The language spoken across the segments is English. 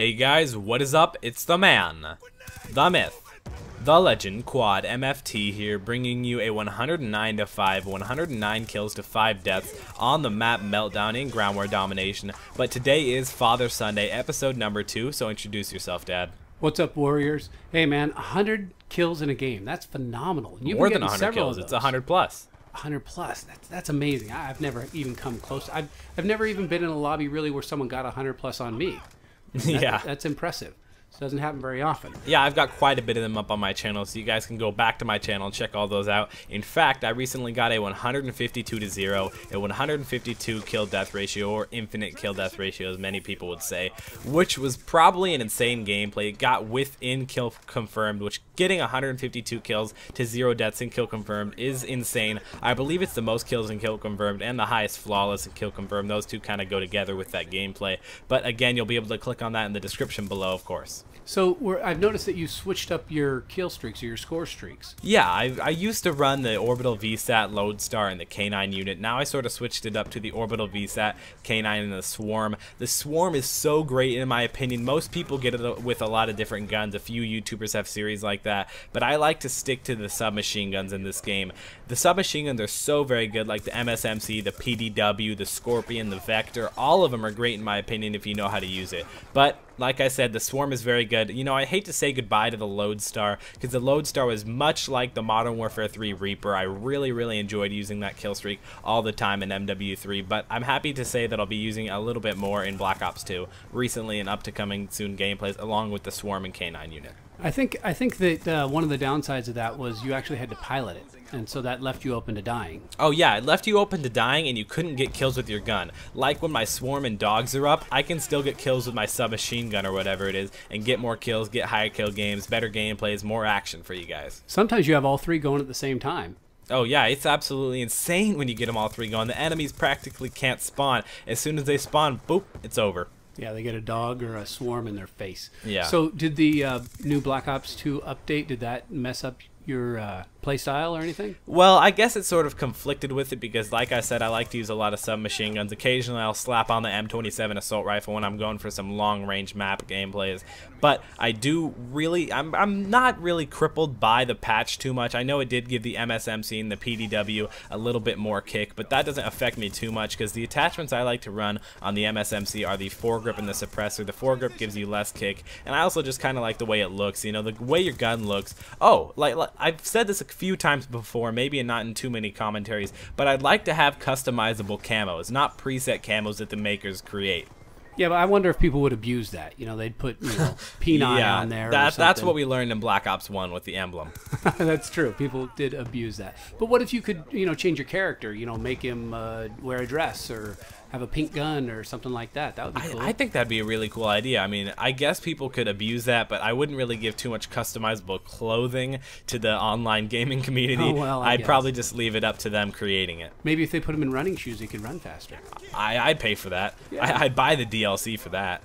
Hey guys, what is up? It's the man, the myth, the legend, Quad MFT here, bringing you a 109 to 5, 109 kills to 5 deaths on the map Meltdown in ground war domination. But today is Father Sunday, episode number 2, so introduce yourself, Dad. What's up, Warriors? Hey, man, 100 kills in a game. That's phenomenal. You've More than 100 kills. It's 100 plus. 100 plus. That's amazing. I've never even come close. I've never even been in a lobby really where someone got 100 plus on me. That's impressive. It doesn't happen very often. Yeah, I've got quite a bit of them up on my channel, so you guys can go back to my channel and check all those out. In fact, I recently got a 152 to 0, a 152 kill death ratio, or infinite kill death ratio, as many people would say, which was probably an insane gameplay. It got within kill confirmed, which getting 152 kills to 0 deaths in kill confirmed is insane. I believe it's the most kills in kill confirmed and the highest flawless in kill confirmed. Those two kind of go together with that gameplay. But again, you'll be able to click on that in the description below, of course. So I've noticed that you switched up your kill streaks or your score streaks. Yeah, I used to run the Orbital VSAT, Lodestar, and the K9 unit. Now I sort of switched it up to the Orbital VSAT, K9, and the Swarm. The Swarm is so great in my opinion. Most people get it with a lot of different guns. A few YouTubers have series like that. But I like to stick to the submachine guns in this game. The submachine guns are so very good, like the MSMC, the PDW, the Scorpion, the Vector. All of them are great in my opinion if you know how to use it. But like I said, the Swarm is very good. You know, I hate to say goodbye to the Lodestar, because the Lodestar was much like the Modern Warfare 3 Reaper. I really enjoyed using that kill streak all the time in MW3, but I'm happy to say that I'll be using it a little bit more in Black Ops 2 recently and up to coming soon gameplays, along with the Swarm and K9 unit. I think that one of the downsides of that was you actually had to pilot it, and so that left you open to dying. Oh yeah, it left you open to dying, and you couldn't get kills with your gun. Like when my Swarm and Dogs are up, I can still get kills with my submachine gun or whatever it is, and get more kills, get higher kill games, better gameplays, more action for you guys. Sometimes you have all three going at the same time. Oh yeah, it's absolutely insane when you get them all three going. The enemies practically can't spawn. As soon as they spawn, boop, it's over. Yeah, they get a dog or a swarm in their face. Yeah. So did the new Black Ops 2 update, did that mess up your play style or anything? Well, I guess it sort of conflicted with it because, like I said, I like to use a lot of submachine guns. Occasionally, I'll slap on the M27 assault rifle when I'm going for some long-range map gameplays. But I do really, I'm not really crippled by the patch too much. I know it did give the MSMC and the PDW a little bit more kick, but that doesn't affect me too much because the attachments I like to run on the MSMC are the foregrip and the suppressor. The foregrip gives you less kick, and I also just kind of like the way it looks. You know, the way your gun looks. Oh, like I've said this a few times before, maybe not in too many commentaries, but I'd like to have customizable camos, not preset camos that the makers create. Yeah, but I wonder if people would abuse that. You know, they'd put, P9 on there. That's what we learned in Black Ops 1 with the emblem. That's true. People did abuse that. But what if you could, change your character? Make him wear a dress or have a pink gun or something like that. That would be cool. I think that'd be a really cool idea. I mean, I guess people could abuse that, but I wouldn't really give too much customizable clothing to the online gaming community. Oh, well, I'd probably just leave it up to them creating it. Maybe if they put him in running shoes, he could run faster. I'd pay for that. Yeah. I'd buy the DLC for that.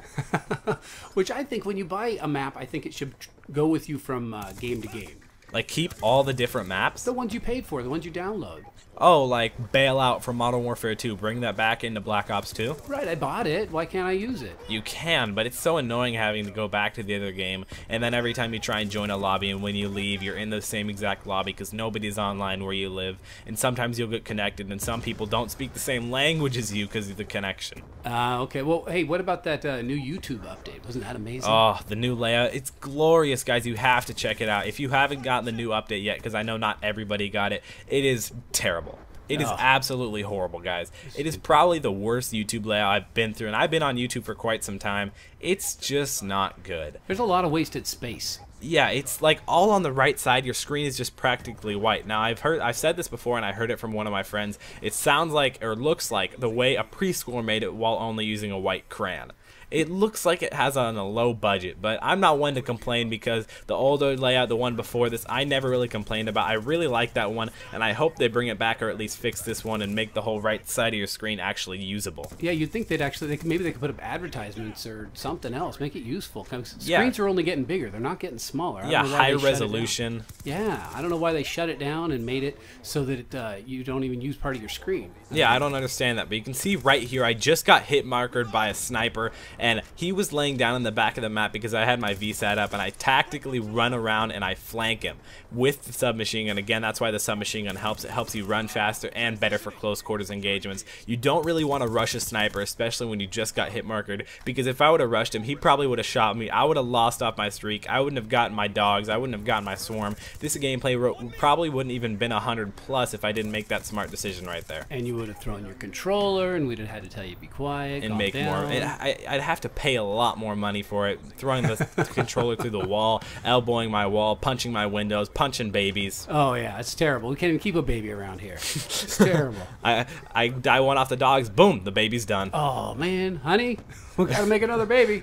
Which I think when you buy a map, I think it should go with you from game to game. Like, keep all the different maps? The ones you paid for, the ones you download. Oh, like Bailout from Modern Warfare 2. Bring that back into Black Ops 2? Right, I bought it. Why can't I use it? You can, but it's so annoying having to go back to the other game, and then every time you try and join a lobby, and when you leave, you're in the same exact lobby because nobody's online where you live, and sometimes you'll get connected, and some people don't speak the same language as you because of the connection. Okay. Well, hey, what about that new YouTube update? Wasn't that amazing? Oh, the new layout. It's glorious, guys. You have to check it out. If you haven't gotten the new update yet, because I know not everybody got it, it is terrible. It is absolutely horrible, guys. It is probably the worst YouTube layout I've been through, and I've been on YouTube for quite some time. It's just not good. There's a lot of wasted space. Yeah, it's like all on the right side. Your screen is just practically white. Now, I've said this before, and I heard it from one of my friends. It sounds like, or looks like, the way a preschooler made it while only using a white crayon. It looks like it has on a low budget, but I'm not one to complain because the older layout, the one before this, I never really complained about. I really like that one, and I hope they bring it back or at least fix this one and make the whole right side of your screen actually usable. Yeah, you'd think they'd actually, maybe they could put up advertisements or something else, make it useful. Screens are only getting bigger, they're not getting smaller. Yeah, high resolution. Yeah, I don't know why they shut it down and made it so that you don't even use part of your screen. Yeah, I don't understand that, but you can see right here, I just got hit markered by a sniper, and he was laying down in the back of the map because I had my VSAT up, and I tactically run around and I flank him with the submachine gun. Again, that's why the submachine gun helps. It helps you run faster and better for close quarters engagements. You don't really want to rush a sniper, especially when you just got hit markered, because if I would have rushed him, he probably would have shot me. I would have lost off my streak. I wouldn't have gotten my dogs. I wouldn't have gotten my swarm. This gameplay probably wouldn't even been 100 plus if I didn't make that smart decision right there. And you would have thrown your controller, and we'd have had to tell you to be quiet and make more. I'd have to pay a lot more money for it. Throwing the controller through the wall, elbowing my wall, punching my windows, punching babies. Oh yeah, it's terrible. We can't even keep a baby around here. It's terrible. I die one off the dogs. Boom, the baby's done. Oh man, honey, we gotta make another baby.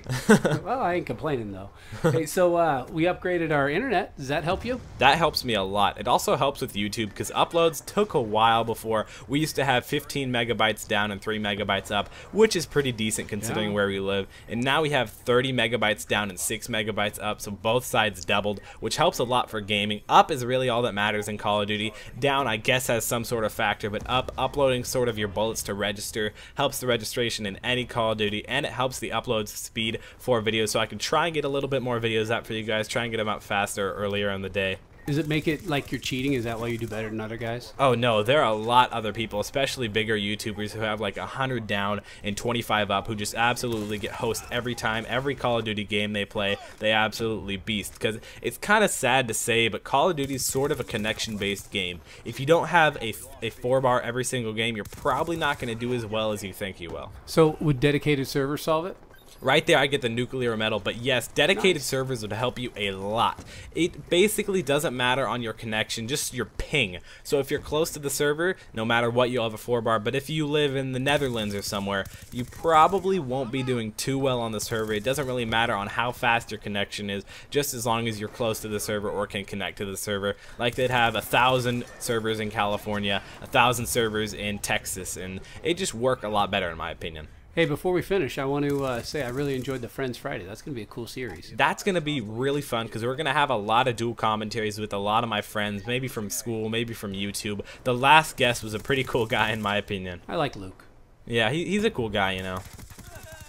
Well, I ain't complaining though. Okay, so we upgraded our internet. Does that help you? That helps me a lot. It also helps with YouTube because uploads took a while before. We used to have 15 megabytes down and 3 megabytes up, which is pretty decent considering where we live. And now we have 30 megabytes down and 6 megabytes up, so both sides doubled, which helps a lot for gaming. Up is really all that matters in Call of Duty. Down, I guess, has some sort of factor, but uploading sort of your bullets to register helps the registration in any Call of Duty, and it helps the upload speed for videos, so I can try and get a little bit more videos out for you guys, try and get them out faster earlier in the day. Does it make it like you're cheating? Is that why you do better than other guys? Oh no, there are a lot other people, especially bigger YouTubers who have like 100 down and 25 up, who just absolutely get host every time. Every Call of Duty game they play, they absolutely beast. Because it's kind of sad to say, but Call of Duty is sort of a connection-based game. If you don't have a 4-bar every single game, you're probably not going to do as well as you think you will. So would dedicated servers solve it? Right there I get the nuclear medal, but yes, dedicated servers would help you a lot. It basically doesn't matter on your connection, just your ping. So if you're close to the server, no matter what, you'll have a 4-bar, but if you live in the Netherlands or somewhere, you probably won't be doing too well on the server. It doesn't really matter on how fast your connection is, just as long as you're close to the server or can connect to the server. Like they'd have 1,000 servers in California, 1,000 servers in Texas, and it just work a lot better in my opinion. Hey, before we finish, I want to say I really enjoyed the Friends Friday. That's going to be a cool series. That's going to be really fun because we're going to have a lot of dual commentaries with a lot of my friends, maybe from school, maybe from YouTube. The last guest was a pretty cool guy in my opinion. I like Luke. Yeah, he's a cool guy, you know.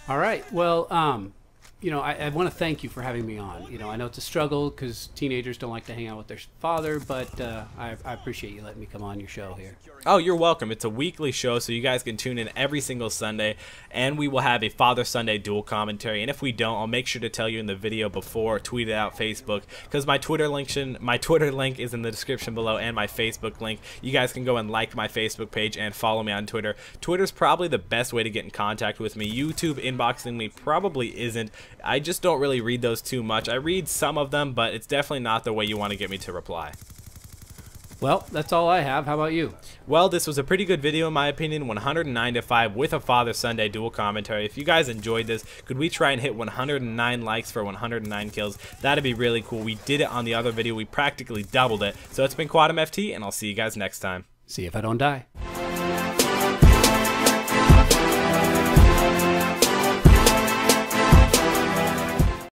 All right. Well, you know, I want to thank you for having me on. You know, I know it's a struggle because teenagers don't like to hang out with their father, but I appreciate you letting me come on your show here. Oh, you're welcome. It's a weekly show, so you guys can tune in every single Sunday, and we will have a Father Sunday dual commentary. And if we don't, I'll make sure to tell you in the video before, tweet it out, Facebook, because my Twitter link is in the description below, and my Facebook link. You guys can go and like my Facebook page and follow me on Twitter. Twitter's probably the best way to get in contact with me. YouTube inboxing me probably isn't. I just don't really read those too much. I read some of them, but it's definitely not the way you want to get me to reply. Well, that's all I have. How about you? Well, this was a pretty good video in my opinion, 109 to 5 with a Father Sunday dual commentary. If you guys enjoyed this, could we try and hit 109 likes for 109 kills? That'd be really cool. We did it on the other video. We practically doubled it. So it's been Quadum FT, and I'll see you guys next time. See if I don't die.